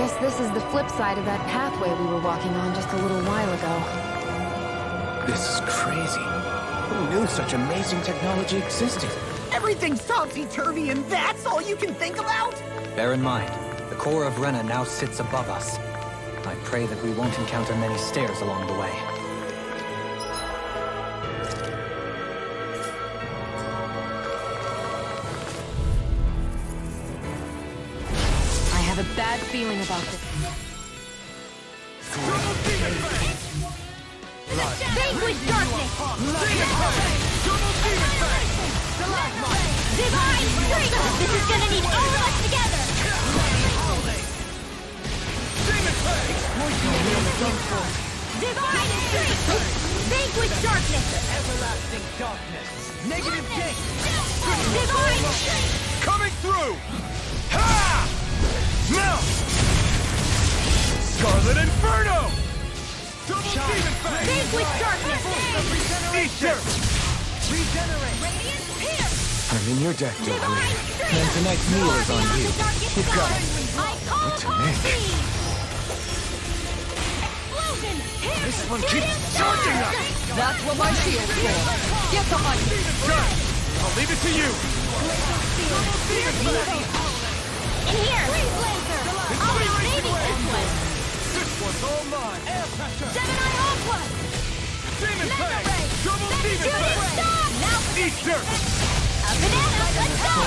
Guess this is the flip side of that pathway we were walking on just a little while ago. This is crazy. Who knew such amazing technology existed? Everything's topsy-turvy and that's all you can think about? Bear in mind, the core of Rena now sits above us. I pray that we won't encounter many stairs along the way. I have a bad feeling about this. Vanquish darkness! Divine strength! This is gonna need all of us together! Divine strength! Vanquish darkness! Everlasting darkness! Negative gate! Divine strength! Coming through! Ha! Melt! Scarlet Inferno! Double demon fang! Vanquish darkness! Ether! Regenerate! Radiant pierce! I'm in your deck, Divine Delirium. strength! And tonight's meal is on you. You got it. I call What to all make? these! Explosion! Pierce! This one keeps charging us! That's what my shield's for. Get behind me! Good! I'll leave it to you! In here! Freeze laser! I'll be baby this way! This one's all mine! Air pressure! Gemini Aqua! Demon Mega fang! Ray! Double demon Shooting fang! star! Now for Ether! a banana! Let's go!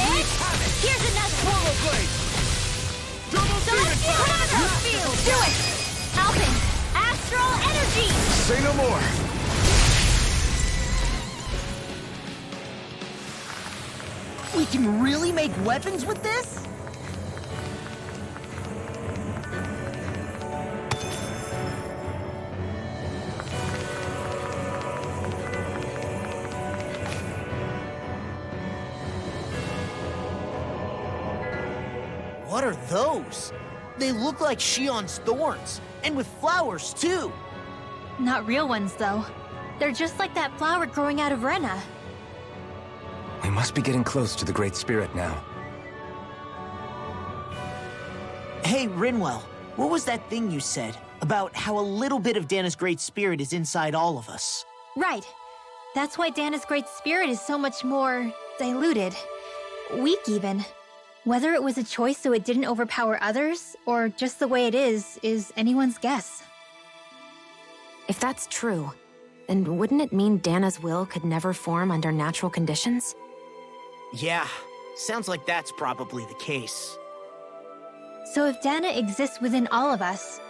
Hit! Here's another! Swallow blade! Double demon fang! Chronometer field! Do it! Alpin! Astral energy! Say no more! We can really make weapons with this? What are those? They look like Shion's thorns, and with flowers too. Not real ones, though. They're just like that flower growing out of Rena. We must be getting close to the Great Spirit now. Hey, Rinwell, what was that thing you said about how a little bit of Dana's Great Spirit is inside all of us? Right. That's why Dana's Great Spirit is so much more diluted. Weak, even. Whether it was a choice so it didn't overpower others, or just the way it is anyone's guess. If that's true, then wouldn't it mean Dana's will could never form under natural conditions? Yeah, sounds like that's probably the case. So if Dana exists within all of us,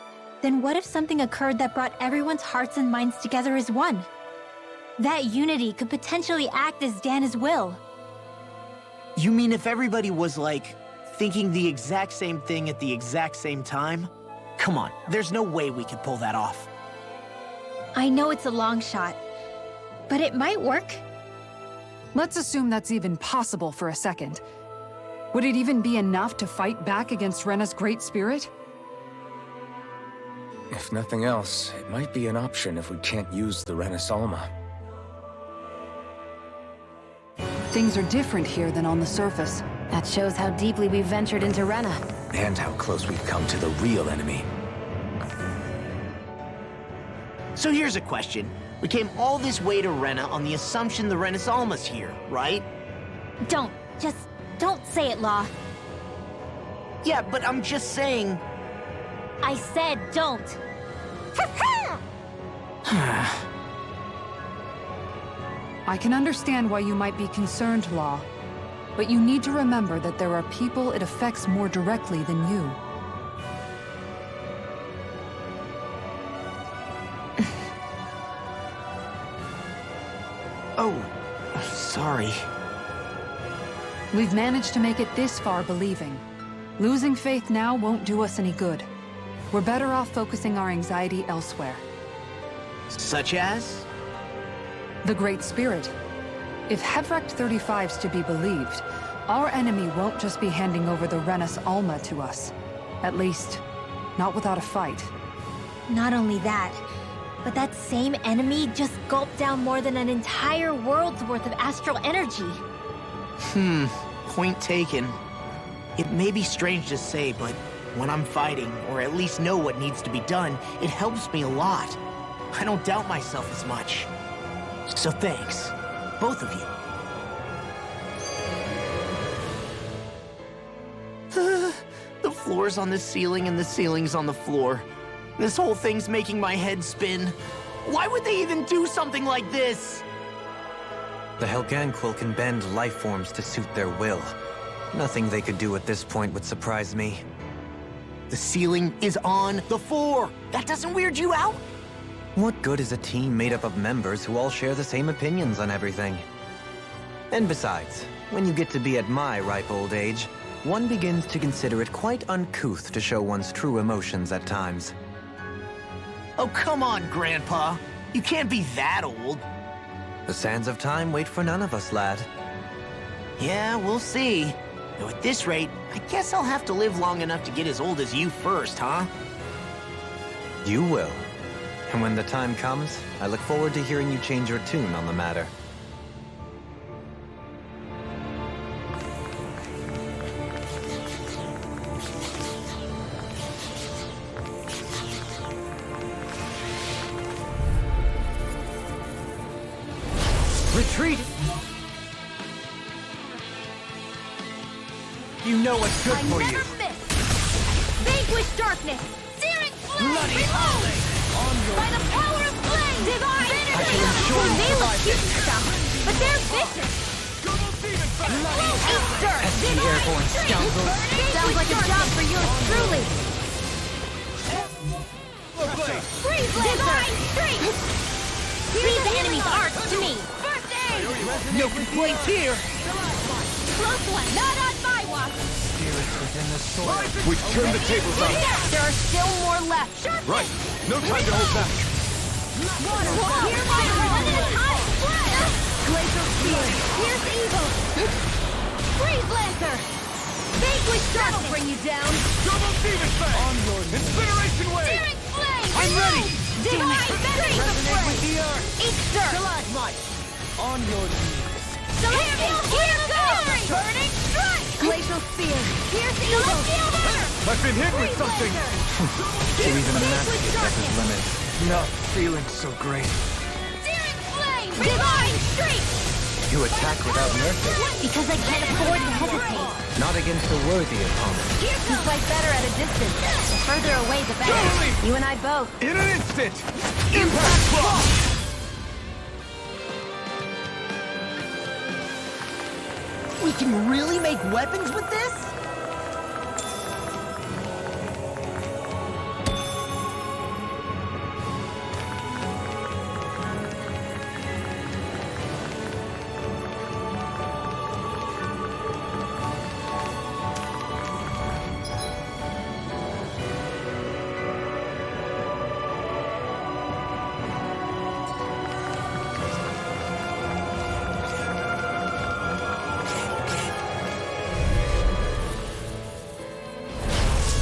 then what if something occurred that brought everyone's hearts and minds together as one? That unity could potentially act as Dana's will. You mean if everybody was, like, thinking the exact same thing at the exact same time? Come on, there's no way we could pull that off. I know it's a long shot, but it might work. Let's assume that's even possible for a second. Would it even be enough to fight back against Rena's Great Spirit? If nothing else, it might be an option if we can't use the Renasalma. Things are different here than on the surface. That shows how deeply we've ventured into Rena. And how close we've come to the real enemy. So here's a question. We came all this way to Rena on the assumption the Renasalma's here, right? Just don't say it, Law. Yeah, but I'm just saying... I said don't. I can understand why you might be concerned, Law. But you need to remember that there are people it affects more directly than you. Oh, sorry. We've managed to make it this far believing. Losing faith now won't do us any good. We're better off focusing our anxiety elsewhere. Such as? The Great Spirit. If Hevrecht 35's to be believed, our enemy won't just be handing over the Renas Alma to us. At least, not without a fight. Not only that, but that same enemy just gulped down more than an entire world's worth of astral energy. Point taken. It may be strange to say, but When I'm fighting, or at least know what needs to be done, it helps me a lot. I don't doubt myself as much. So thanks, both of you. The floor's on the ceiling and the ceiling's on the floor. This whole thing's making my head spin. Why would they even do something like this? The Helganquil can bend life forms to suit their will. Nothing they could do at this point would surprise me. The ceiling is on the floor. That doesn't weird you out? What good is a team made up of members who all share the same opinions on everything? And besides, when you get to be at my ripe old age, one begins to consider it quite uncouth to show one's true emotions at times. Oh, come on, Grandpa. You can't be that old. The sands of time wait for none of us, lad. Yeah, we'll see. Though at this rate, I guess I'll have to live long enough to get as old as you first, huh? You will. And when the time comes, I look forward to hearing you change your tune on the matter. Retreat! You know what's good for you. Miss! Vanquish darkness! Searing flame! Bloody howling! By the power of flame! Divine! I shall ensure you They look survive cute this. and stuff, but they're vicious! Eat dirt! Pesky airborne scoundrels! Sounds like a job for yours truly! Freeze Divine strength! Leave the enemy's arts to me! First aid! No complaints here! Close one! Not on my watch! Spirits within the soil. We've turned the tables on. There are still more left! Sharp Right. No time to hold back. Water! Here's fire! One at a time! Flash! Glacial spear! Here's evil! Freeze Lancer! Vanquish darkness! Bring you down! Double demon fang! On your incineration wave! Searing flame! I'm ready! Divine strength of flame! Eat dirt! Stalagmite! On your knees. Celestial here goes! Burning strike! Glacial spear! Here's evil! Celestial burn! I've been hit with something! Even a master has his limits. Not feeling so great. Searing flame! Divine streak! You attack without mercy, Because I can't afford to hesitate. not against a worthy opponent. You fight better at a distance. The further away, the better. Totally. You and I both. In an instant! Impact block! We can really make weapons with this?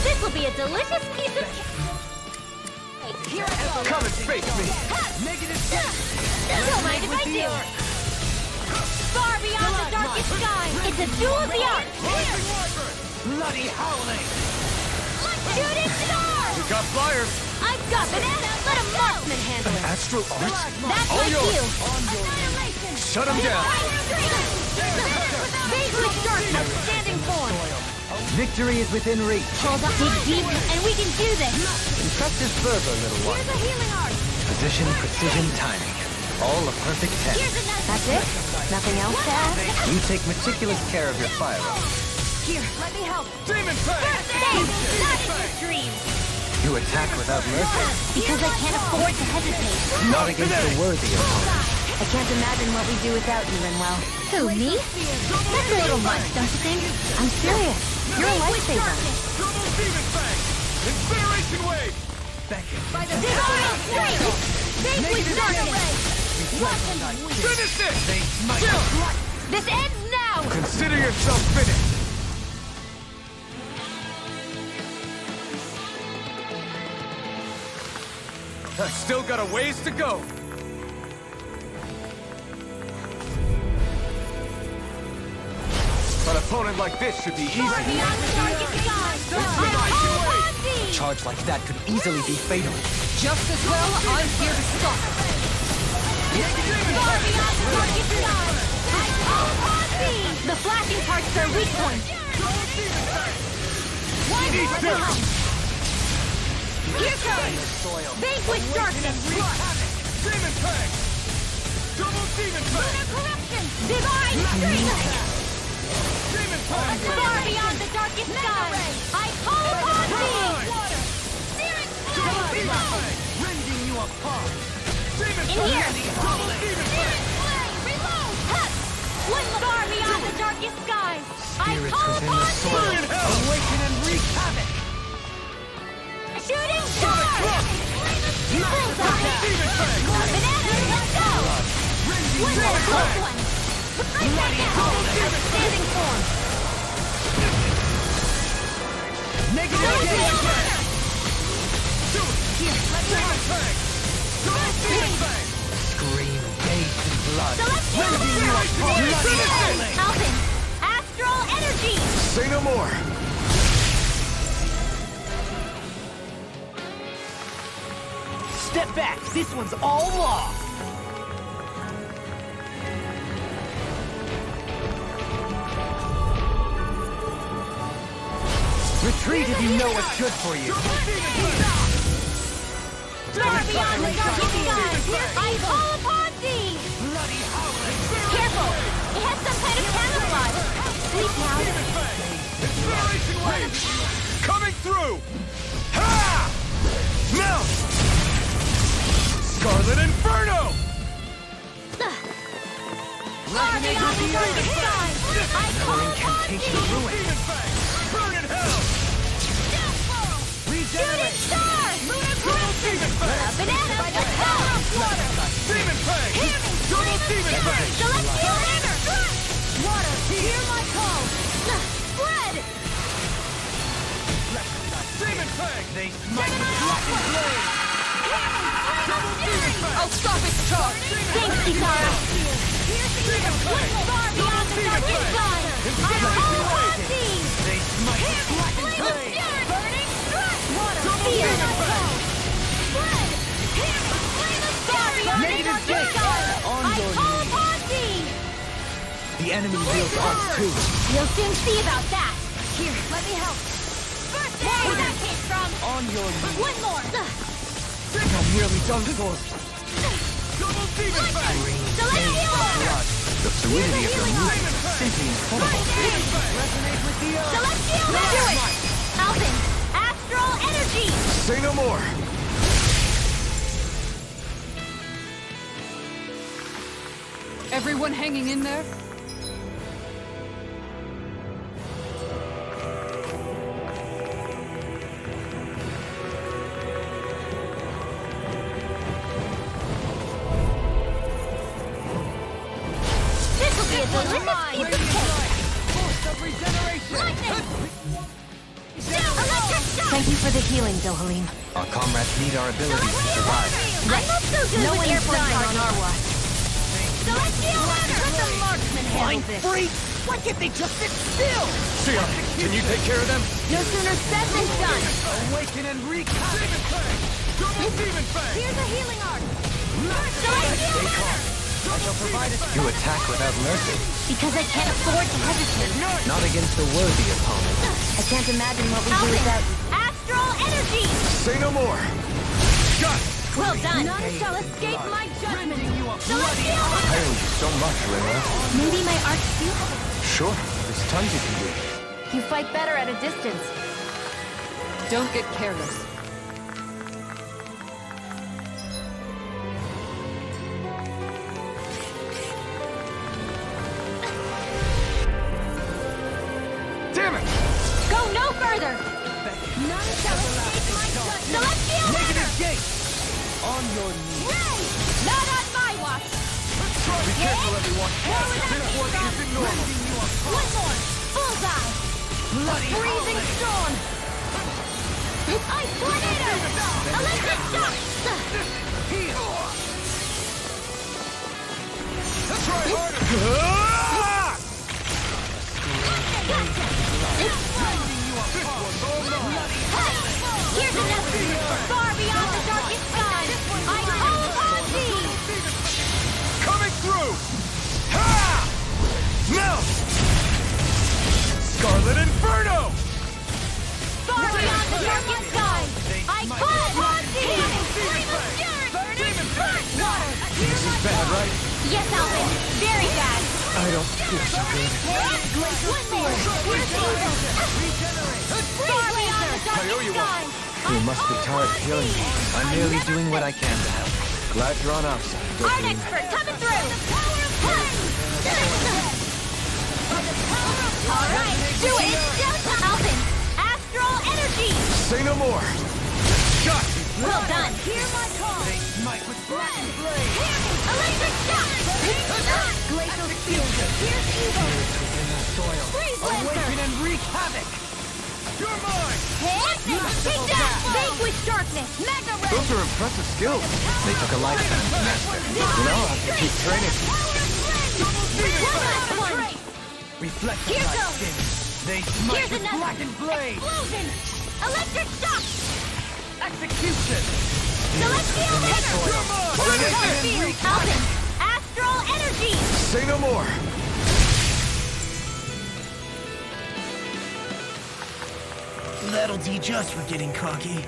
This will be a delicious piece of... Here I go! Come and face me! Don't mind if I do! Far beyond the darkest sky! It's a duel of the arts! Bloody howling! Shooting stars! We got flyers! I've got banana! Let a marksman handle it! Astral art? That's All my yours. cue! Annihilation! Shut 'em down! Vanquish darkness! Standing form! Victory is within reach. Hold up, dig deep, and we can do this! Impressive fervor, little one. Here's a healing art! Position, precision, timing. All a perfect 10. Here's another! That's it? Nothing else to add? You take meticulous care of your firearms. Here, let me help! Demon fang! Save! Not in your dreams! You attack without mercy, Because I can't afford to hesitate. not against a worthy opponent. I can't imagine what we do without you, Rinwell. Who, me? That's a little much, don't you think? I'm serious. You're a lifesaver. Double demon fang! Incineration wave! By the divine strength! Vanquish darkness! Finish this! This ends now! Consider yourself finished! I've still got a ways to go! But a opponent like this should be easy. A charge like that could easily be fatal. Just as well, I'm here to stop it. The flashing part's their weak point. Here comes! Vanquish darkness! Demon Fang! Double Demon Fang! Lunar corruption! Divine strength! Demon Fang! Far beyond the darkest sky! I call upon thee! Spirit flame! Rending you apart! Demon In here! Double Demon Fang! Reload! Hut! One far beyond the darkest skies! I Spirits call within the upon soil. thee! Awaken and wreak havoc! Shooting star! Bullseye! Demon Fang! Banana, let's go! One more close one! Right back out! Outstanding form! Negative Celestial Hammer! Here, Demon Fang! Double Demon Fang! Scream bathed in blood. Celestial Hammer! Alvin! Astral Energy! Say no more! Step back. This one's all law. Retreat if you know what's good for you. Far beyond the darkest skies! I call upon thee! Careful! It has some kind of camouflage! Sleep now! Incineration Wave! Coming through! Ha! Mount! Scarlet Inferno! Far beyond the darkest skies! I call upon thee! Demon Fang! Burn in hell! Shooting star! Lunar corruption! Demon Fang! Banana, let's go! Demon Fang! Double Demon Fang! Celestial Hammer! Water, hear my call! Blood! Demon Fang! They smite with blackened blade. I'll stop its charge! Thanks, Kitara! One far beyond the darkest sky! I call upon thee! They smite with blackened Flame of blade. Fury! Burning strike! Water, feel my call! Blood! Flame of Fury! Negative Darkest gate. sky! On I your call knees. upon thee! The enemy wields arts too. You'll soon see about that! Here, let me help! First aid! Where that came from! On your knees. One more! You're nearly done for. Double Demon Fang! Celestial Hammer! The fluidity of your movement is simply incredible. Resonate with the earth! Celestial Hammer! Alvin! Astral Energy! Say no more! Everyone hanging in there? This will be a delicious piece of cake! Force of regeneration! Lightning! Electric shock! Thank you for the healing, Dohalim. Our comrades need our abilities to survive. I'm not so good No with one is airport dying charges. on our watch. Celestial Hammer! Let the marksman handle this! Freak! Why can't they just sit still? Sion, can you take care of them? No sooner said than done! Awaken and wreak havoc! Demon Fang! Double Demon Fang! Here's a healing art! Celestial Hammer! You attack without mercy. Because I can't afford to hesitate. Not against a worthy opponent. I can't imagine what we do Alvin! without you. Astral Energy! Say no more! Got it! Well done! None shall escape my judgment! Celestial Hammer! Thank you so much, Rena. Maybe my arts do have Sure, there's tons you can do. You fight better at a distance. Don't get careless. Damn it! Go no further! None shall escape my judgment! Celestial Hammer! Gate! On your knees. Ray! Not on my watch! Be careful, everyone. Where would that This be one from? isn't normal. One more! Bullseye! Bloody Freezing storm! Ice tornado! Electric shock! Try harder! Yes, Alvin! Very bad! I don't feel so good. One more! Here's evil! Far beyond the darkest skies! You must be tired of healing me. I'm merely doing what I can to help. Glad you're on our side, Art Dopamine. expert coming through! Alright, do it! Alvin! Astral energy! Say no more! Shot! Well done! Hear my call! Smite with blackened blade! Electric shock! Glacial spear! Here's evil! In the soil. Freeze Awaken lancer! and wreak havoc! You're mine! Take that! Vanquish darkness! Mega ray! Those are impressive skills. They took a lifetime to master. You know, I have to keep training. One last one! Reflect Here on my goes. skin. They smite Here's with another! blackened blade! Explosion! Electric shock! Execution! Celestial hammer! Color field! Alvin! Astral energy! Say no more! That'll teach us for getting cocky.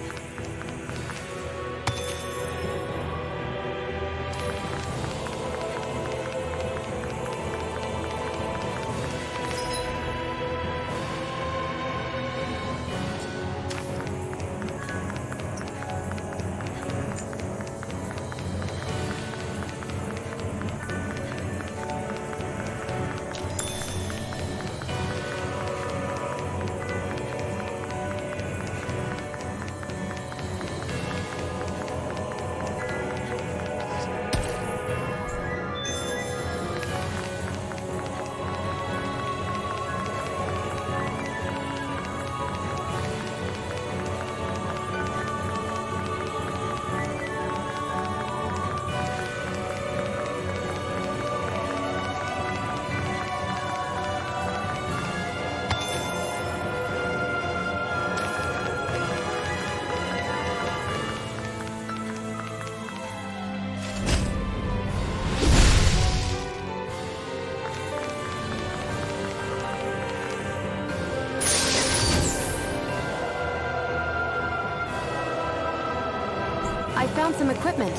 I found some equipment.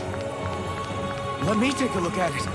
Let me take a look at it.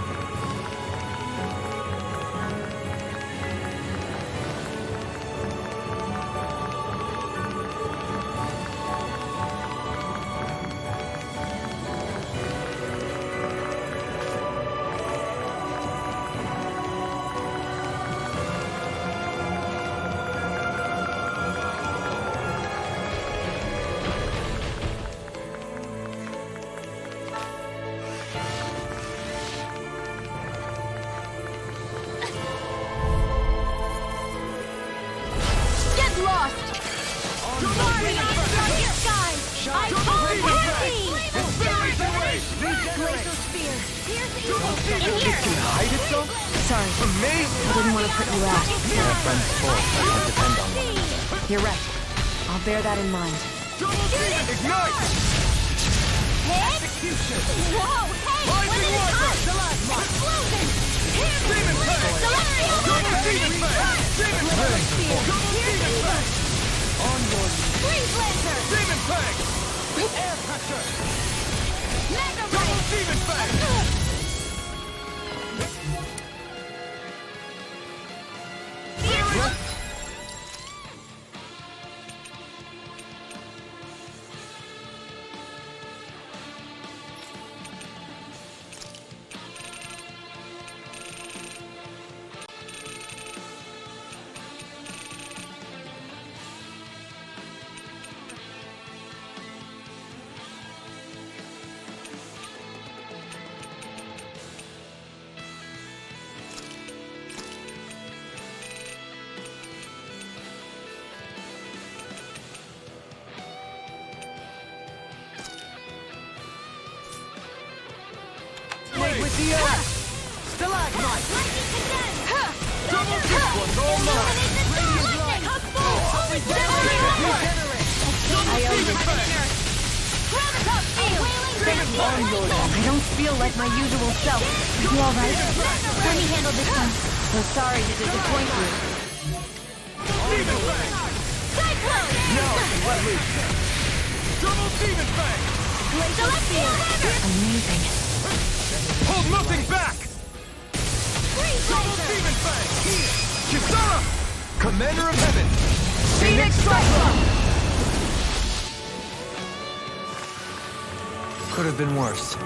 Get lost! Far beyond the darkest skies! I call Panty! Glacial spear! Here's evil! In here! Can hide itself? Sorry, Amazing! I didn't want to put you out. My friend's force doesn't depend on one another. You're right. I'll bear that in mind. Ignite! Hit! Whoa! Hey! What is it? Explosion! Here's celestial energy! Glacial spear! Here's evil! Freeze lancer! Air pressure! Mega ray! With the earth! Stalagmite! Double kick was all mine! I owe you. I don't feel like my usual self. You alright? Let me handle this one. So sorry to disappoint you. Cyclone! Now I can let loose. Double demon fang! Celestial hammer! Amazing. Hold nothing back! Commander of Heaven! Phoenix Cyclone! Could have been worse.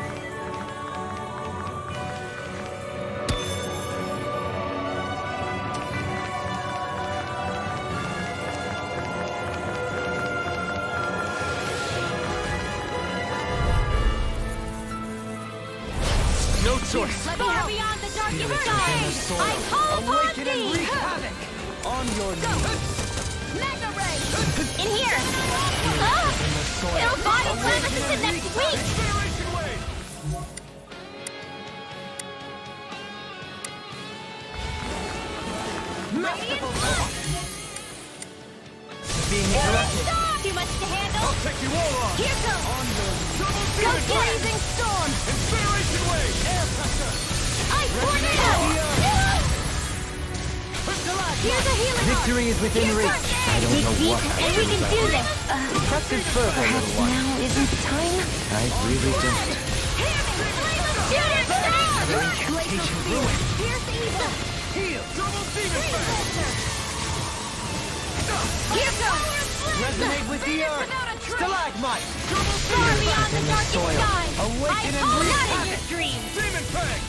No choice. Far beyond the darkest sky, I call upon thee! On your knees. Mega Ray! In here! It'll bottle slam us into next week! Being interrupted. Too much to handle! I'll take you all on. Here goes! On your Go blazing storm! Incineration wave. Air pressure. Ice tornado! Here's a healing arc! Victory is within Here's reach. our dig deep, and we can do this! Press it further, little one. Now isn't the time? I really don't. Shoot it! Incantation ruined. Here's the evil! Heal. Double demon fang. Here goes! Resonate with the earth. Stalagmite. Far beyond the darkest soil. sky! Awaken I and call wreak out in havoc. your dreams! Demon fang.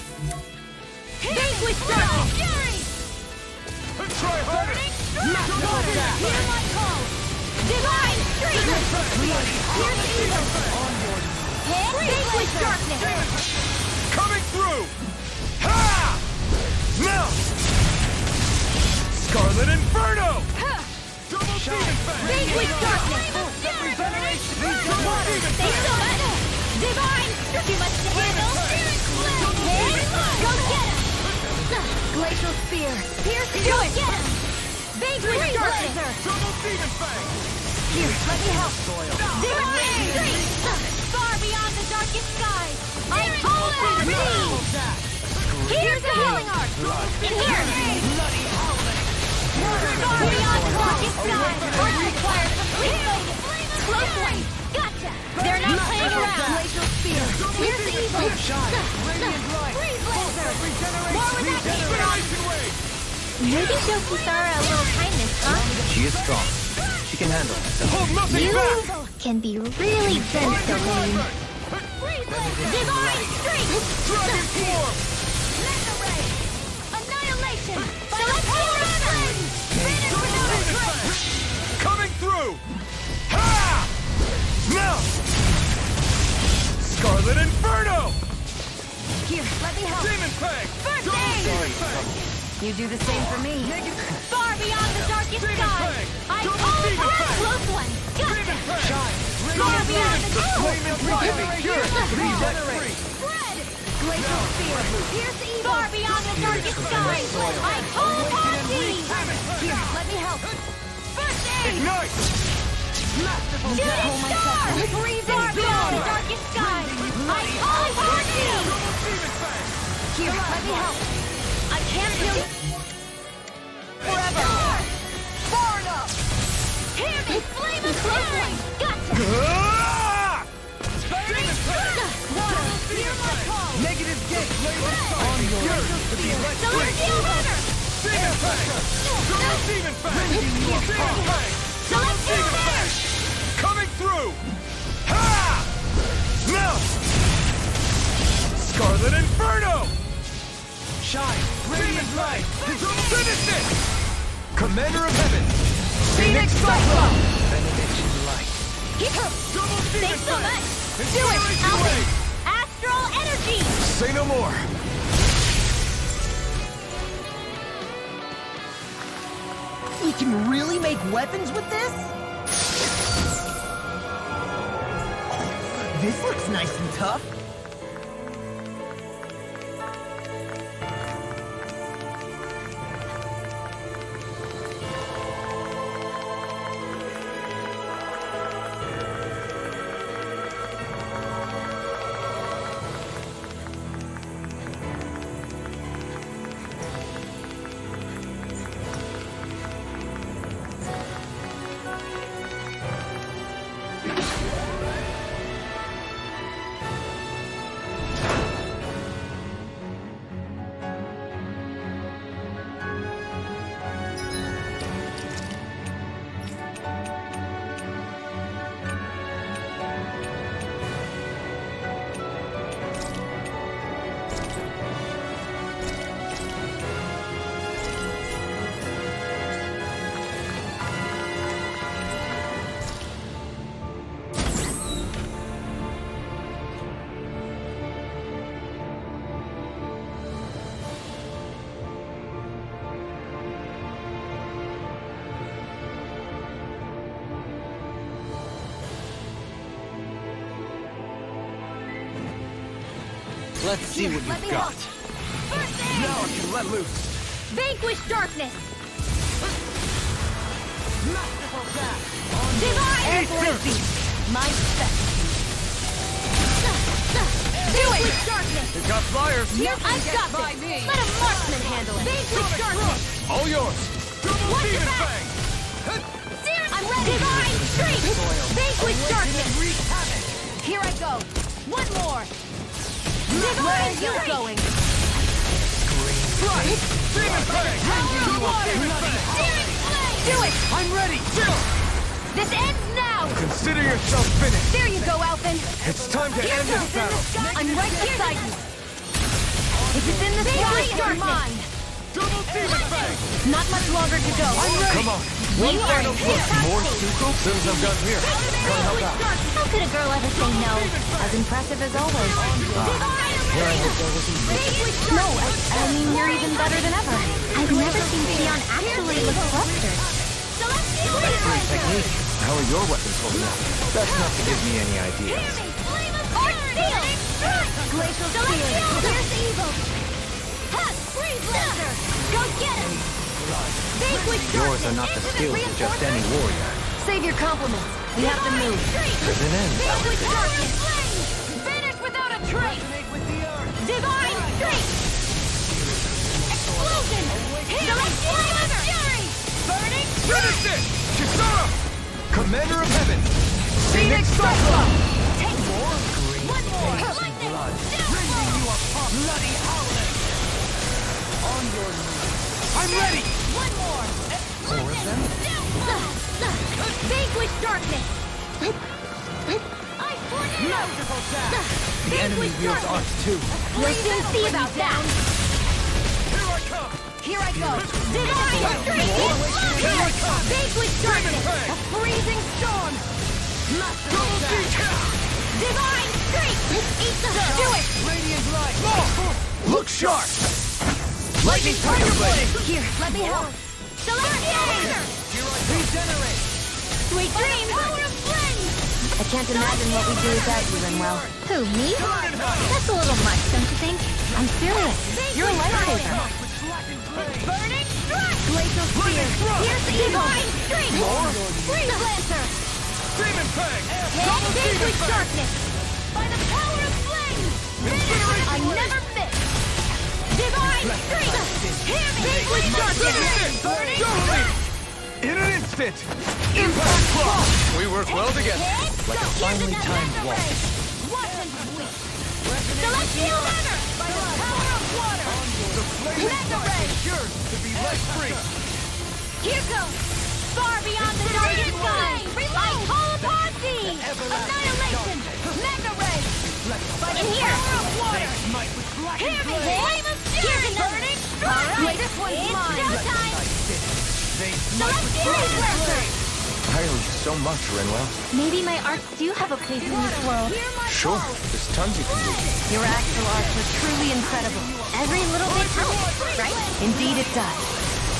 Vanquish darkness! Try harder. Hear my call! Divine stream! Here's the evil! Vanquish darkness! Coming through. Ha! Now. Scarlet Inferno. Double demon fang. Vanquish darkness! Stay still, man! Divine! Too much to handle! Go get him! Glacial spear! Pierce the do it! Get him! Vanquish darkness! Double demon fang. Here, let me help! Divine stream! Far beyond the darkest sky! I call upon thee! Here's the healing arc! In here! Far beyond the darkest sky! Arc requires complete focus! Close one! Gotcha! They're not playing around! Glacial spear! Here's the evil! Freeze laser! More with that Incineration wave. Maybe show Kisara a little kindness, huh? She is strong. She can handle herself. Hold nothing You back. can be really gentle, Lane. Divine strength! Dragon form. Mega ray! Annihilation! Celestial flame! Finish without a trace! Coming through. Ha! Now. Scarlet Inferno. Here, let me help! Demon fang. First Double aid! demon fang. You do the same for me. Far beyond the darkest Demon sky! fang. I Double call demon upon fang. close one! Demon Gotcha! fang. Far beyond the Flame and fire. Cure. Regenerate! Spread! Glacial spear! Here's the evil! Far beyond the darkest sky! I call upon thee! Here, let me help! First aid! Ignite. Shooting star! Far beyond the darkest sky! I call upon thee! Here, let me help! I can't do it! Forever! Far enough! Hear me! Flame of flame! Gotcha! Ah! Water! Hear my call! Negative gate. On your Celestial runner! demon fang. Double demon fang. Demon fang. Celestial runner! Coming through. Ha! Now. Scarlet Inferno. Shine. Radiant light. Finish it. Commander of Heaven. Phoenix Cyclone! Benediction light. Double demon Thanks so fang. much! Do it, Incineration Alvin! wave. Astral energy! Say no more. We can really make weapons with this? This looks nice and tough. Let's see what Let me you've got. help. First aid! Now I can let loose. Vanquish darkness! Masterful dash! Divine Frenzy! My specialty. Do it! Vanquish darkness! You got flyers. I've got this! Let a marksman handle it! Vanquish darkness! All yours. Watch your back! I'm ready! Divine streak! Vanquish darkness! Here I go! One more! Divine streak! Going! Right. Demon Fang. Power of water! Searing flame! Do it! I'm ready. Chill. This ends now! Consider yourself finished. There you go, Alphen! It's time to end this battle. I'm right beside you! If it's in the sky, you're mine! Double Demon Fang. Not much longer to go. Come on. You are in his More Stuko? As soon as I'm done here. Gotta help out. How could a girl ever say no? As impressive as always. Here I hope there wasn't No, I mean, you're even better than ever. I've never seen Xion actually look flustered. great technique. How are your weapons holding up? That's not to give me any ideas. Glacial Spear! Here's evil! Hot! Freeze Laser! Go get him! Vanquish Yours are not the skills of just any warrior. Save your compliments. We have to move. There's an end. Vanquish darkness! Finish without a trace! Divine streak! Explosion! Celestial Fury! Burning Finish it! Chisara! Commander of Heaven! Phoenix Cyclone! Take more! One more! Lightning! Raising you upon bloody howling! On your knees. I'm ready! One more! Four of them? Vanquish darkness! I tornado! Masterful dash! The enemy wields arts too. We'll soon see about that! Here I come! Here I go! Divine streak! Here I come! Vanquish darkness! Fang. A freezing storm! Double decal! Divine streak! Do it! Radiant light! Look sharp! Lightning Tiger Blade! Here, let me help! Celestial Laser! Regenerate! Sweet dreams! Power of flame! I can't imagine what we'd do without you, Renwell. Who, me? That's a little much, don't you think? I'm serious. You're a lifesaver. Burning strike! Glacial Spear! Here's the divine streak! Freeze Lancer! Demon Fang! Vanquish darkness! By the power of flame! I never miss! Divine streak! Hear me! Vanquish darkness! Burning strike! In an instant! Impact Claw! We work well together. Like a finely timed waltz. Celestial Hammer! By the power of water! The flame Mega Ray! yours to be let free. Here goes! Far beyond the darkest sky! I call upon thee! Annihilation! Mega Ray! By the power of water! Hear me! Flame of fury! Burning strike! Wait, this one's mine! Showtime! Celestial Lancer! I owe you so much, Renwell. Maybe my arts do have a place in this world. Sure, there's tons you can do. Your actual arts are truly incredible. Every little bit helps, right? Indeed it does.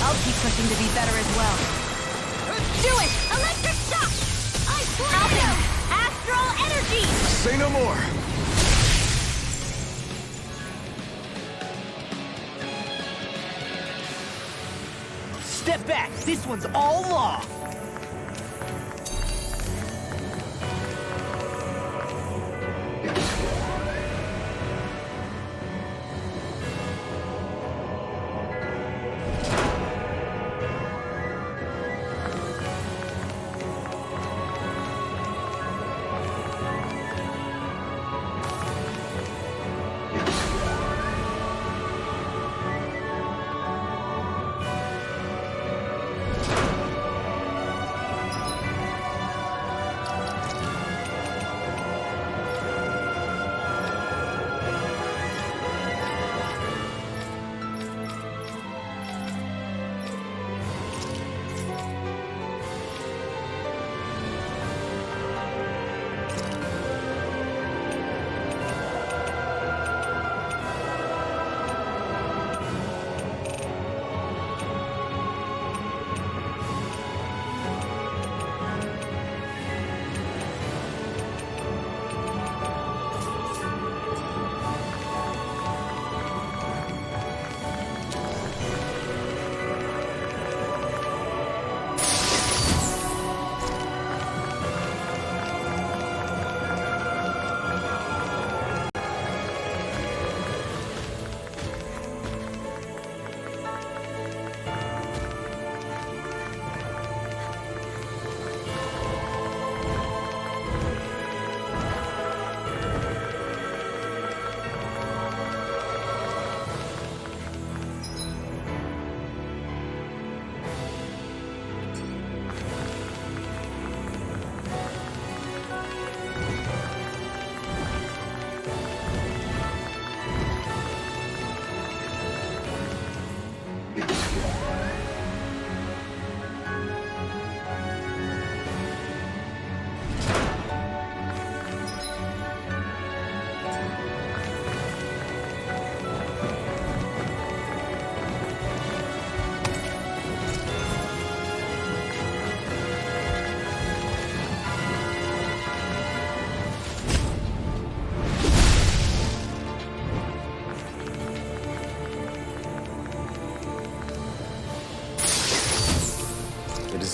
I'll keep pushing to be better as well. Do it! Electric shock! Ice tornado! Astral energy! Say no more. Step back! This one's all law!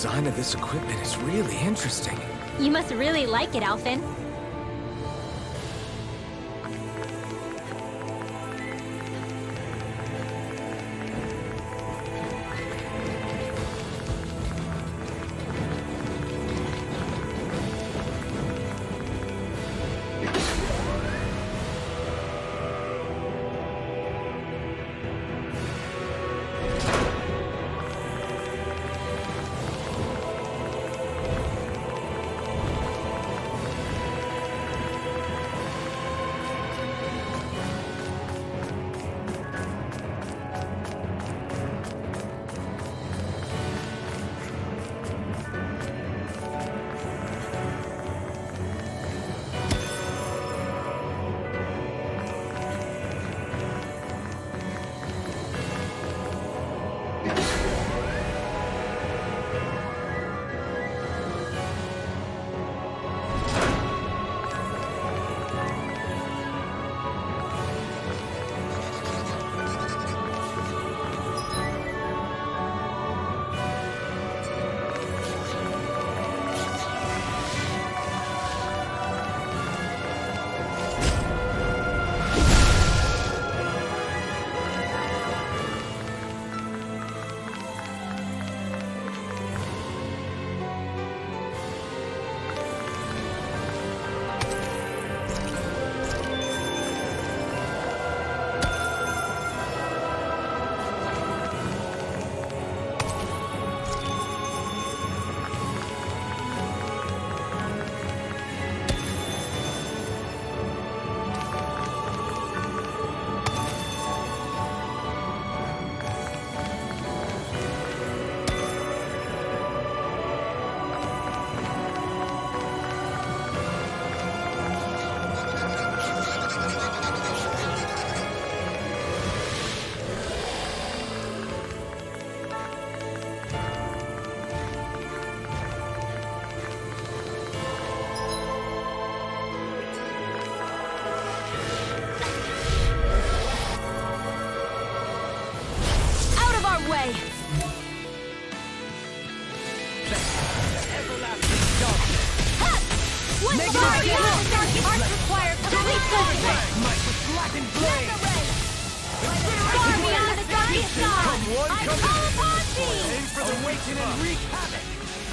design of this equipment is really interesting. You must really like it, Alphen.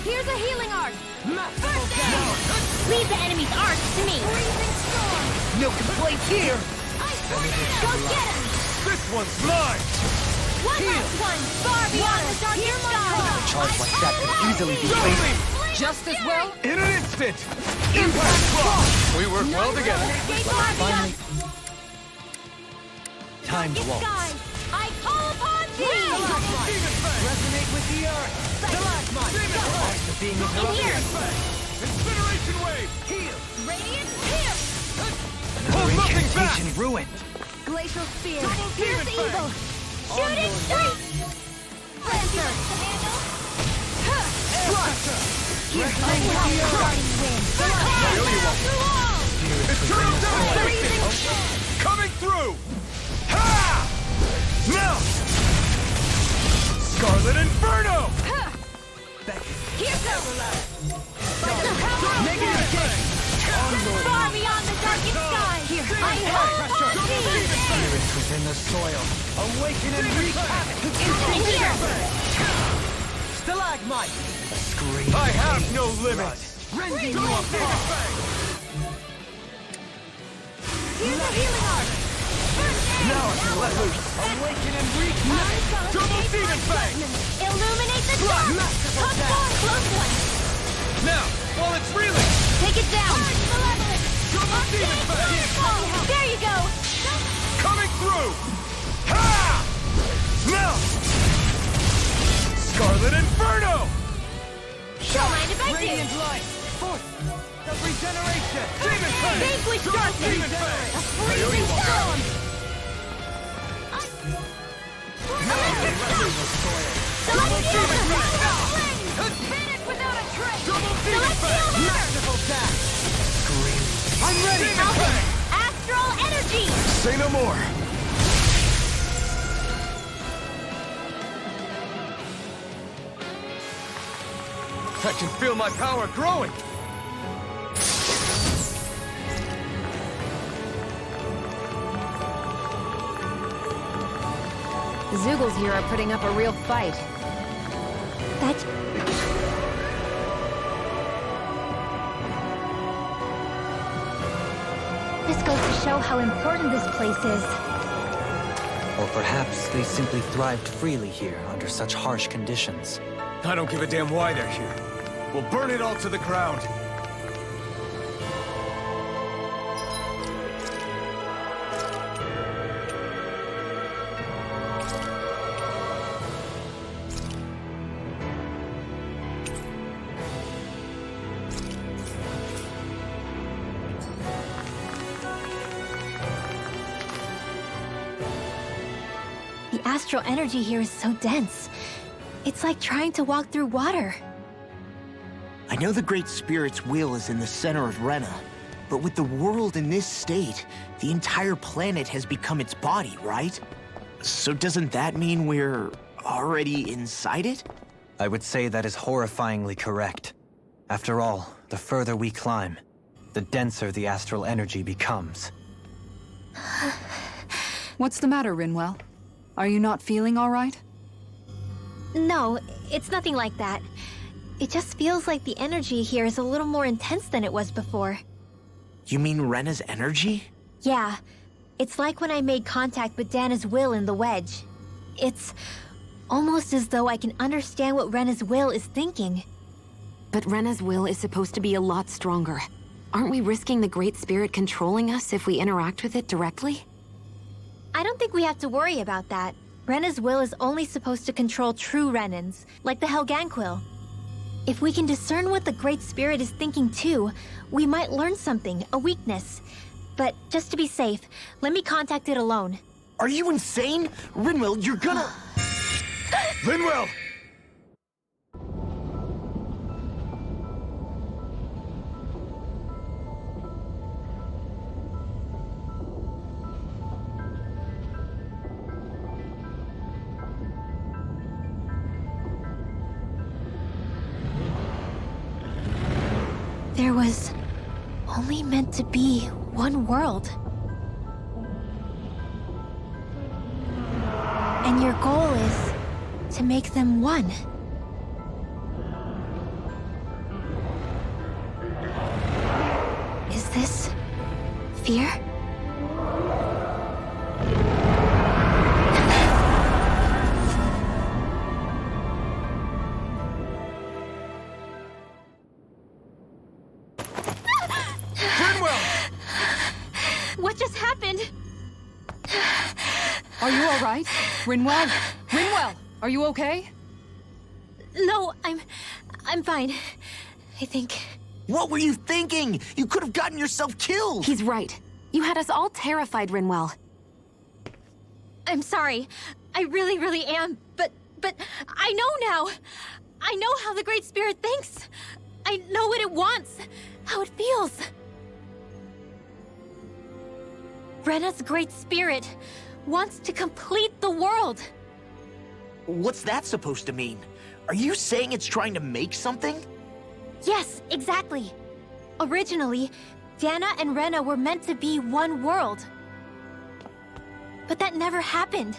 Here's a healing arc! First aid! Leave the enemy's arc to me! No complaints here! Go get him! This one's mine! One last one! Far beyond the darkest sky! A charge like that could easily be faced. Just as well? In an instant! Impact cross! We work well together. Finally, time's Darkest waltz. sky! I call upon thee! Resonate with the earth! After being In interrupted, here! Incineration wave! Heal! Radiant pierce! Hold nothing back! incantation ruined. Glacial spear! Double Pierce demon evil! Shooting strike! Cleanser! Resonate with the earth! Eternal damage! Coming through! Ha! Now! Scarlet Inferno! Here goes! Negative gain! Far beyond the darkest sky! I hold upon thee! Spirits within the soil. Awaken and wreak havoc! In here! Stalagmite! A scream. I have no limits! Rending you apart. Here's a healing arc! First aid! Now I can let loose! Awaken and wreak havoc! Double demon fang! Illuminate the dark! Touch one! Close one! Now, while it's reeling! Take it down! Double demon fang! There you go! Coming through! Ha! Now! Scarlet Inferno! Don't mind if I do! light! Force of regeneration! Demon fang! Vanquish Double darkness! demon fang! A freezing storm! Electric shock! Celestial flame! Vanish without a trace! Double demon Celestial fang! hammer! Merciful dash! I'm ready! Alvin! Astral energy! Say no more! I can feel my power growing! The Zoogles here are putting up a real fight. That... This goes to show how important this place is. Or perhaps they simply thrived freely here under such harsh conditions. I don't give a damn why they're here. We'll burn it all to the ground. The astral energy here is so dense. It's like trying to walk through water. I know the Great Spirit's will is in the center of Rena, but with the world in this state, the entire planet has become its body, right? So doesn't that mean we're already inside it? I would say that is horrifyingly correct. After all, the further we climb, the denser the astral energy becomes. What's the matter, Rinwell? Are you not feeling all right? No, it's nothing like that. It just feels like the energy here is a little more intense than it was before. You mean Rena's energy? Yeah, it's like when I made contact with Dana's will in the wedge. It's almost as though I can understand what Rena's will is thinking. But Rena's will is supposed to be a lot stronger. Aren't we risking the Great Spirit controlling us if we interact with it directly? I don't think we have to worry about that. Rena's will is only supposed to control true Renans, like the Helganquil. If we can discern what the Great Spirit is thinking too, we might learn something, a weakness. But just to be safe, let me contact it alone. Are you insane? Rinwell, you're gonna... Linwell! There was only meant to be one world. And your goal is to make them one. Is this fear? What just happened? Are you all right? Rinwell? Rinwell! Are you okay? No, I'm fine. I think. What were you thinking? You could have gotten yourself killed! He's right. You had us all terrified, Rinwell. I'm sorry. I really am. But I know now. I know how the Great Spirit thinks. I know what it wants, how it feels. Rena's Great Spirit wants to complete the world. What's that supposed to mean? Are you saying it's trying to make something? Yes, exactly. Originally, Dana and Rena were meant to be one world. But that never happened.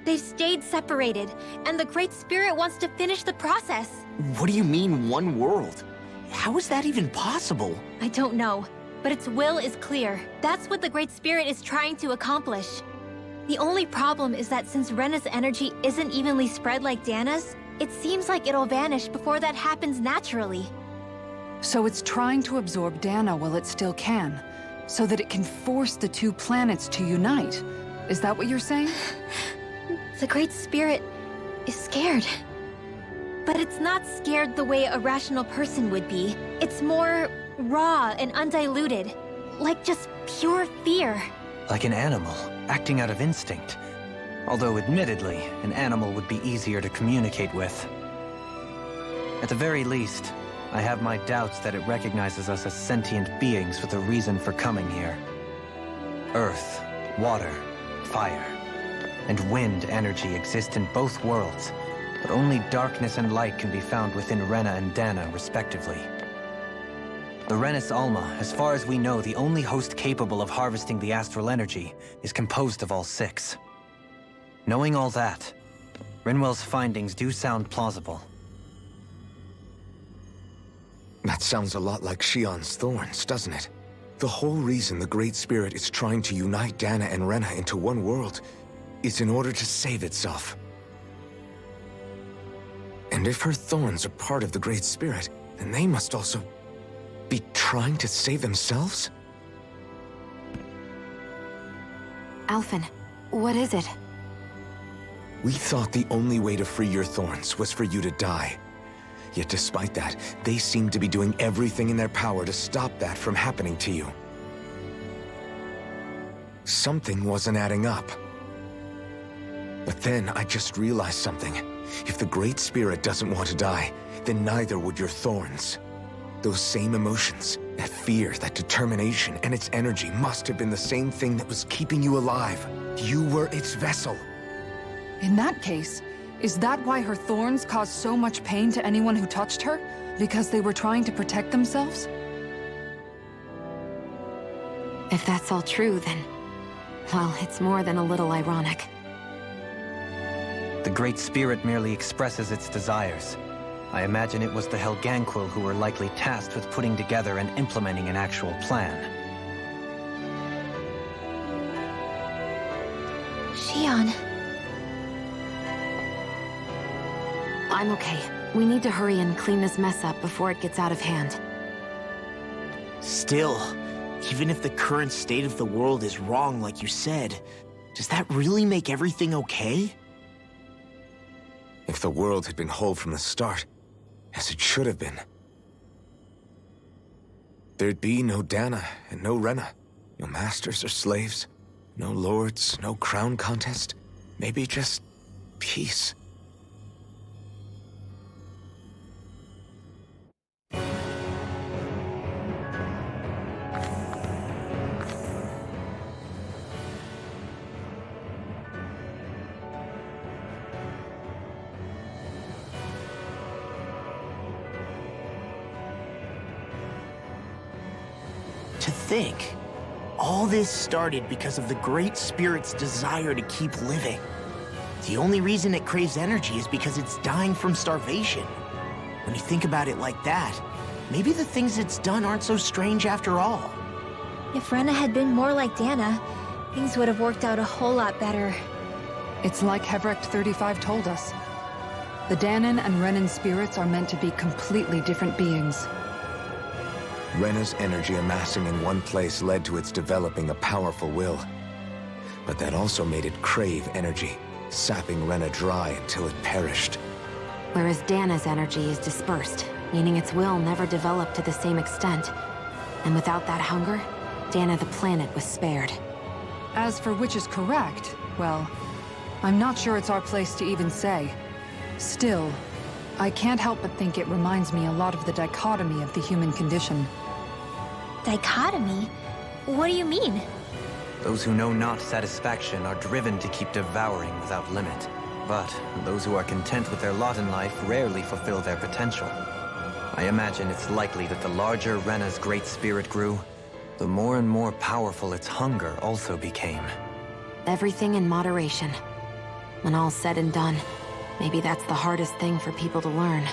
They've stayed separated, and the Great Spirit wants to finish the process. What do you mean, one world? How is that even possible? I don't know, but its will is clear. That's what the Great Spirit is trying to accomplish. The only problem is that since Rena's energy isn't evenly spread like Dana's, it seems like it'll vanish before that happens naturally. So it's trying to absorb Dana while it still can, so that it can force the two planets to unite. Is that what you're saying? The Great Spirit is scared. But it's not scared the way a rational person would be. It's more raw and undiluted, like just pure fear. Like an animal, acting out of instinct. Although admittedly, an animal would be easier to communicate with. At the very least, I have my doubts that it recognizes us as sentient beings with a reason for coming here. Earth, water, fire, and wind energy exist in both worlds, but only darkness and light can be found within Rena and Dana, respectively. The Renis Alma, as far as we know, the only host capable of harvesting the astral energy, is composed of all 6. Knowing all that, Rinwell's findings do sound plausible. That sounds a lot like Shion's thorns, doesn't it? The whole reason the Great Spirit is trying to unite Dana and Rena into one world is in order to save itself. And if her thorns are part of the Great Spirit, then they must also be trying to save themselves? Alphen, what is it? We thought the only way to free your thorns was for you to die. Yet despite that, they seem to be doing everything in their power to stop that from happening to you. Something wasn't adding up. But then I just realized something. If the Great Spirit doesn't want to die, then neither would your thorns. Those same emotions, that fear, that determination, and its energy must have been the same thing that was keeping you alive. You were its vessel. In that case, is that why her thorns caused so much pain to anyone who touched her? Because they were trying to protect themselves? If that's all true, then... well, it's more than a little ironic. The Great Spirit merely expresses its desires. I imagine it was the Helganquil who were likely tasked with putting together and implementing an actual plan. Shion. I'm okay. We need to hurry and clean this mess up before it gets out of hand. Still, even if the current state of the world is wrong like you said, does that really make everything okay? If the world had been whole from the start, as it should have been, there'd be no Dana and no Rena, no masters or slaves, no lords, no crown contest, maybe just peace. To think, all this started because of the Great Spirit's desire to keep living. The only reason it craves energy is because it's dying from starvation. When you think about it like that, maybe the things it's done aren't so strange after all. If Rena had been more like Dana, things would have worked out a whole lot better. It's like Hevrecht 35 told us. The Danan and Renan spirits are meant to be completely different beings. Rena's energy amassing in one place led to its developing a powerful will. But that also made it crave energy, sapping Rena dry until it perished. Whereas Dana's energy is dispersed, meaning its will never developed to the same extent. And without that hunger, Dana the planet was spared. As for which is correct, well, I'm not sure it's our place to even say. Still, I can't help but think it reminds me a lot of the dichotomy of the human condition. Dichotomy? What do you mean? Those who know not satisfaction are driven to keep devouring without limit. But those who are content with their lot in life rarely fulfill their potential. I imagine it's likely that the larger Rena's Great Spirit grew, the more and more powerful its hunger also became. Everything in moderation. When all's said and done, maybe that's the hardest thing for people to learn.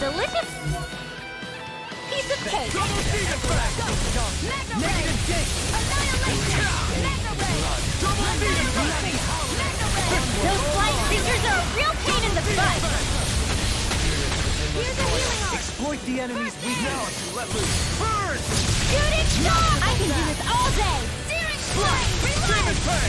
delicious piece of cake. Double demon fang! Negative gate! Annihilation! Mega Ray! Double demon fang! Those flying creatures are a real pain in the butt. Here's a healing arm. Exploit the enemy's weakness. Let loose. Burn! Shooting star! I can do this all day. Searing flame! Demon fang!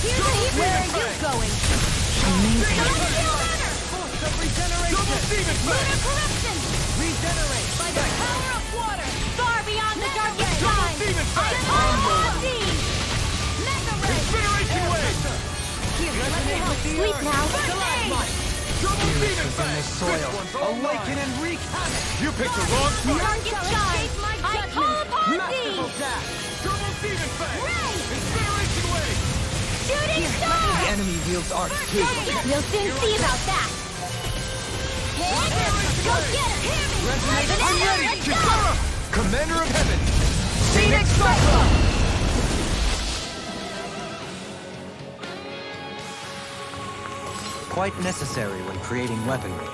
Here's a healing. Where are you going? Celestial runner! Pulse of regeneration! Double demon fang! Lunar corruption! Regenerate! By the power of water! Far beyond the darkest time! demon I fang! call upon thee! Mega Ray! Incineration wave! Here, let me help. Sleep now. Double demon In fang! the soil. Awaken and wreak havoc! You picked the wrong fight! Darkest time! I call upon thee! Masterful dash! Double demon fang! Ray! Incineration wave! Shooting star! The enemy wields arc too. We'll soon see about that. Go get her! Hear me! I'm ready! Chikara! Commander of Heaven! Phoenix Cyclone! Quite necessary when creating weaponry.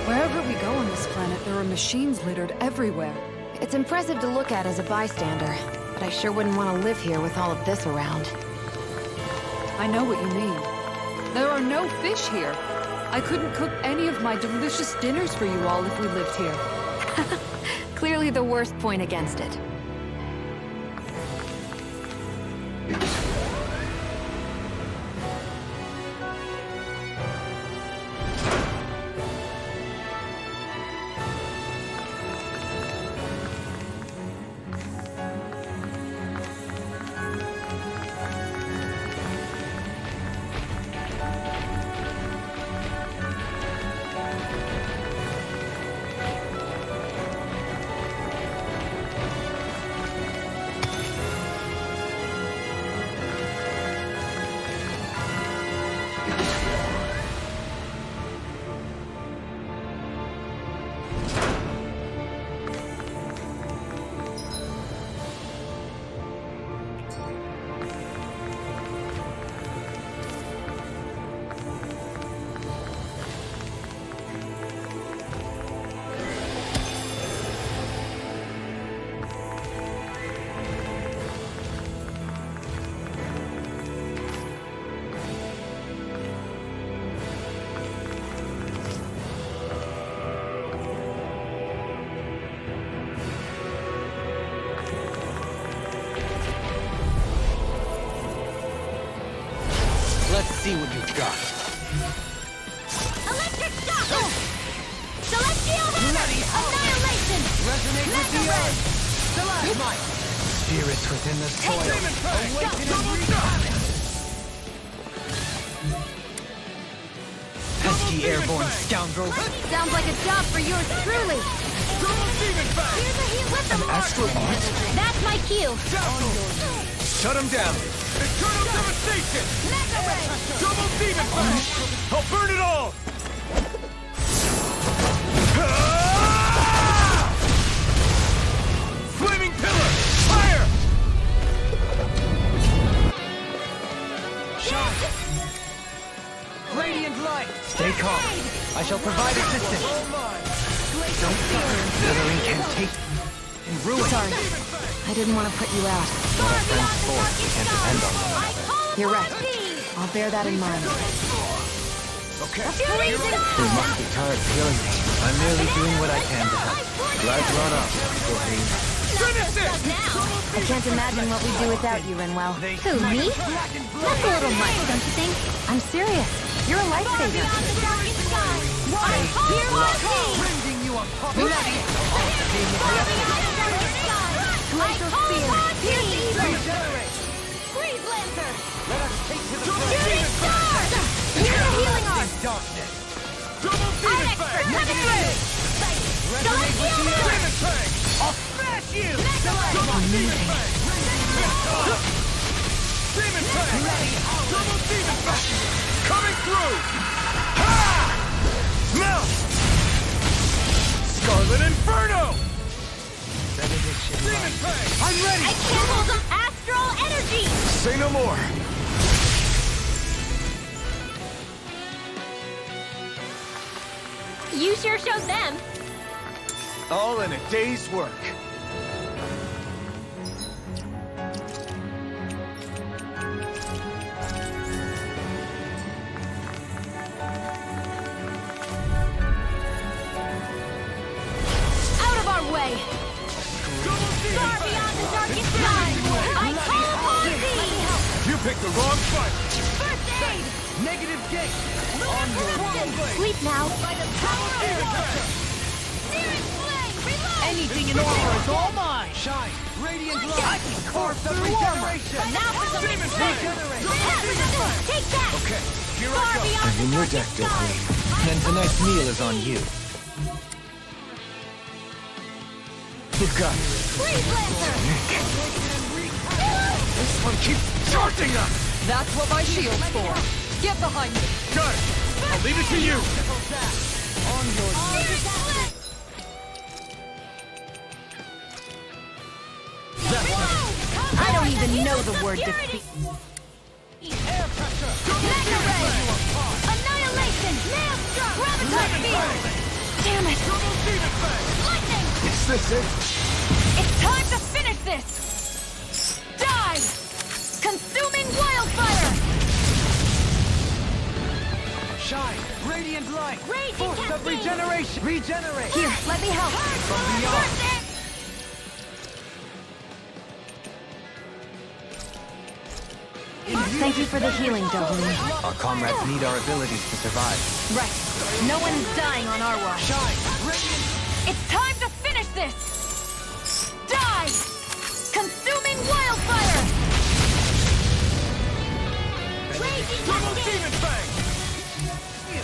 Wherever we go on this planet, there are machines littered everywhere. It's impressive to look at as a bystander, but I sure wouldn't want to live here with all of this around. I know what you mean. There are no fish here. I couldn't cook any of my delicious dinners for you all if we lived here. Clearly the worst point against it. Let's see what you've got. Electric shock! Celestial Bloody annihilation! Resonate with the earth! Stalagmite! Spirits within the soil. Demon fang! Awaken and wreak havoc! Pesky demon airborne fang! scoundrels. Sounds like a job for yours truly. Double demon fang! Here's a heat with the Astrobot? That's my cue. Shut him down! Eternal devastation! Mega Ray! Double demon fang! I'll burn it all! Ah! Flaming pillar! Fire! Shine! Radiant light! Stay calm. I shall provide assistance. All mine! Don't suffer. Another incantation and ruin. Sorry, I didn't want to put you out. What our friends for, we can't depend on one another. You're right. I'll bear that in mind. Okay. You must be tired of healing me. I'm merely doing what I can to help. Glad you brought up, Rena. Finish it! I can't imagine what we'd do without you, Renwell. Who, me? That's a little much, don't you think? I'm serious. You're a lifesaver. Rending you apart! Bloody! Regenerate! Freeze Lancer! Let us take to the Shooting demon star! Here's a healing arm! darkness! Double demon Onyx fang! coming through! Celestial Demon runner! fang! I'll smash you! Mega Ray! Double demon fang! Demon fang! Double demon Melt! Scarlet Inferno! Benediction light. I'm ready! I channel the astral energy! Say no more! You sure showed them. All in a day's work. Out of our way! Far beyond the darkest sky! I call upon thee! You picked the wrong fight! First aid! Negative gate! On your Sleep now! By the power of water! Searing flame! Reload! Anything in offer is all mine! Shine! Radiant light! Course of regeneration! Now for the Demon flame! Take that! Okay, here Far I go! beyond I'm in the your darkest deck, sky! Dopamine. Then tonight's meal is on you. You got it. Freeze Lancer! This one keeps charging us! That's what my shield's for. Get behind me. Got it! I'll leave it to you! On your flame! I don't even know the word defeat. Air pressure! Mega Ray! Annihilation! Maelstrom! Graviton Field! Damn it! Double Demon Fang! Lightning! Is this it? It's time to finish this! Die! Consuming wildfire! Shine! Radiant light! Raging Force of cascade! regeneration! Regenerate! Here, let me help. From beyond! First aid! Thank you for the healing, Dopamine. Our comrades need our abilities to survive. Right. No one's dying on our watch. Shine! Radiant! It's time to finish this! Die! Consuming wildfire! Raging Double cascade! Demon Fang!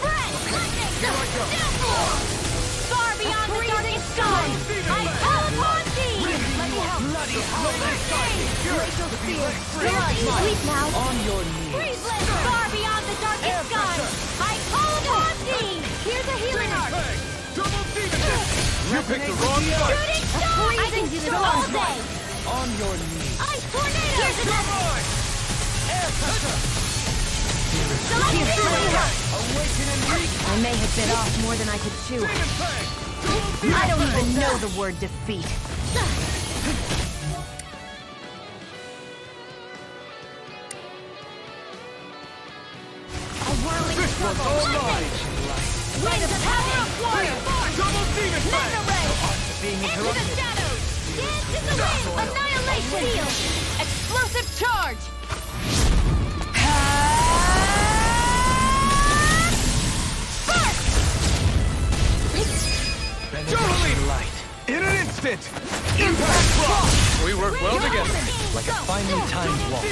Breath! Lightning! Here I go! Downpour! Far beyond the darkest sky! I call upon thee! Let me help. Bloody howling! Glacial Spear. Sleep now! On your knees! Freeze Lancer! Far beyond the darkest sky! I call upon thee! Here's a healing arc! Fang! Double Demon Fang! You picked the wrong fight! Shooting star! I can do this all day! On your knees! Ice tornado! Here's another! Mine! Air pressure! Here, let me help! Awaken and reach! I may have bit off more than I could chew. Demon Fang! I don't even know the word defeat. A whirling This one's trouble! all mine! By the power of water! Double Demon Fang! Mega Ray! Being Into the interrupted! shadows! Dance in the wind! Annihilation! Seal! Explosive charge! Totally light! In an instant! Impact block! We work well together! Like a finely timed walk.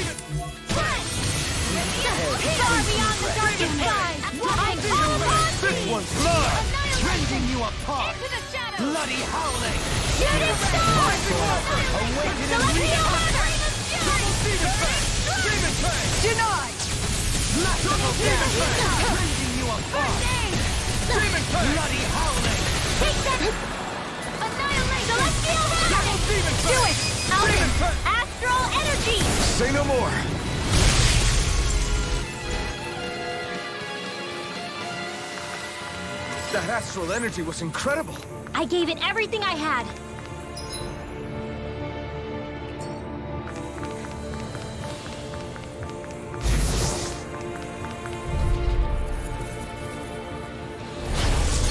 Far beyond the darkest sky! I call upon This thee! one's mine! Annihilation! Rending you apart! Into the shadows! Bloody howling! Shooting star! Awaken and Celestial hammer! Demon Fang! Demon Fang! Denied! Double Demon Fang! Rending you apart! First aid! Demon Fang! Bloody howling! Take that! Annihilate! Celestial hammer! Double Demon Fang! Do it! Out Demon it! Fang! Astral energy! Say no more! That astral energy was incredible! I gave it everything I had.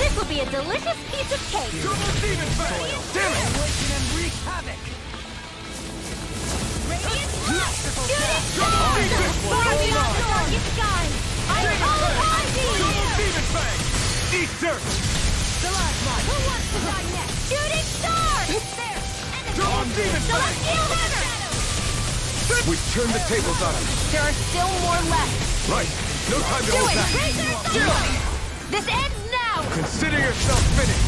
This will be a delicious piece of cake. Double Demon Fang! Damn it! Awaken and wreak havoc! Radiant Masterful Shooting Double star! Demon Far Fang! beyond the darkest sky! I call upon Double thee! Demon Fang! Eat dirt! Stalagmite! Who wants to die next? Shooting star! There! And the Double Demon Fang! Celestial hammer! We've turned the tables on him. There are still more left. Right. No time to Do hold it! back. Do it! This ends now! Consider yourself finished.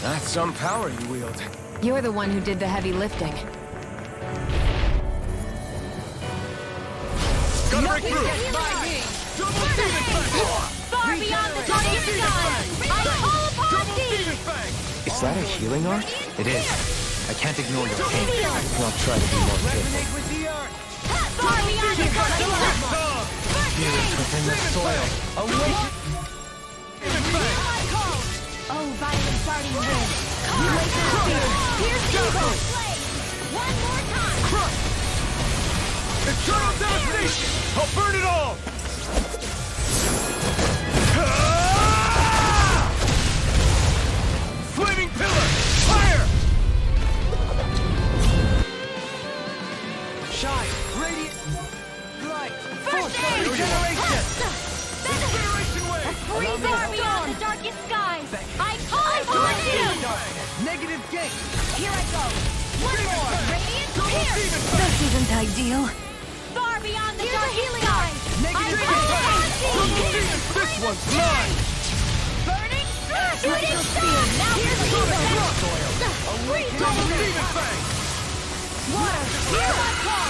That's some power you wield. You're the one who did the heavy lifting. Gotta break through! Double demon fang! Far beyond the darkest sky! I call upon Double thee! demon fang! Is that a healing art? It is. I can't ignore your pain. I'll try to be more careful. Resonate with the earth! Far beyond the darkest sky! Spirits within the soil. Awaken! Demon fang! Oh, violent darting wind! Laser spear! Pierce evil! One more time! Crush! Eternal devastation! I'll burn it all! Flaming pillar! Fire! Shine! Radiant light! First aid! Regeneration! Regeneration wave! Freeze far beyond the darkest skies! I call upon you! Negative gate! Here I go! One more! Radiant pierce! This isn't ideal. Far beyond the darkest skies! I Negative call upon thee! This one's mine! Burning shooting star! Now here's the evil! Freeze Double laser! demon fang! Water! Hear my call!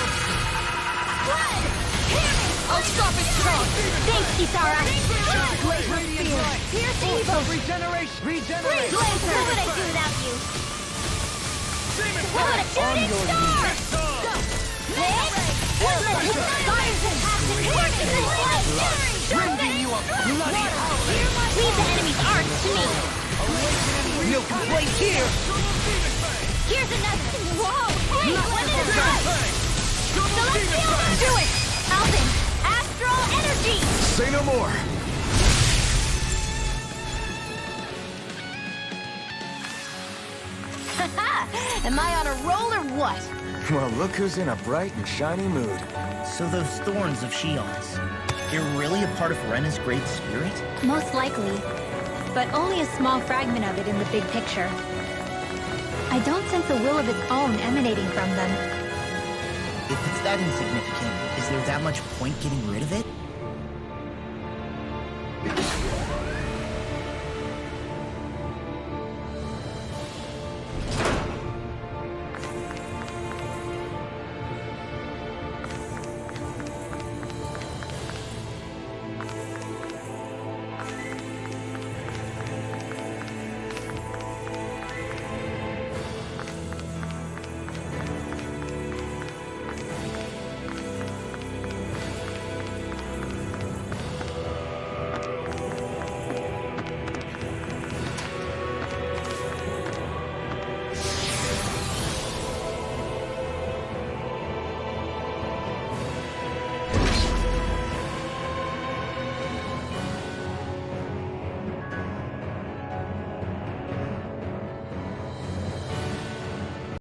Flood! Hear me! I'll stop it strong! Thanks, Kisara! Laser spear! Pierce evil! Regeneration! Freeze laser! What would I do without you? Demon What would a shooting star! Bringing you a bloody Leave the enemy's arts to me! No complaints here! Here's another! Whoa! Hey! One at a time! Celestial! Do it! Alvin! Astral energy! Say no more. Am I on a roll or what? Well, look who's in a bright and shiny mood. So those thorns of Shion's, they're really a part of Rena's great spirit? Most likely. But only a small fragment of it in the big picture. I don't sense a will of its own emanating from them. If it's that insignificant, is there that much point getting rid of it?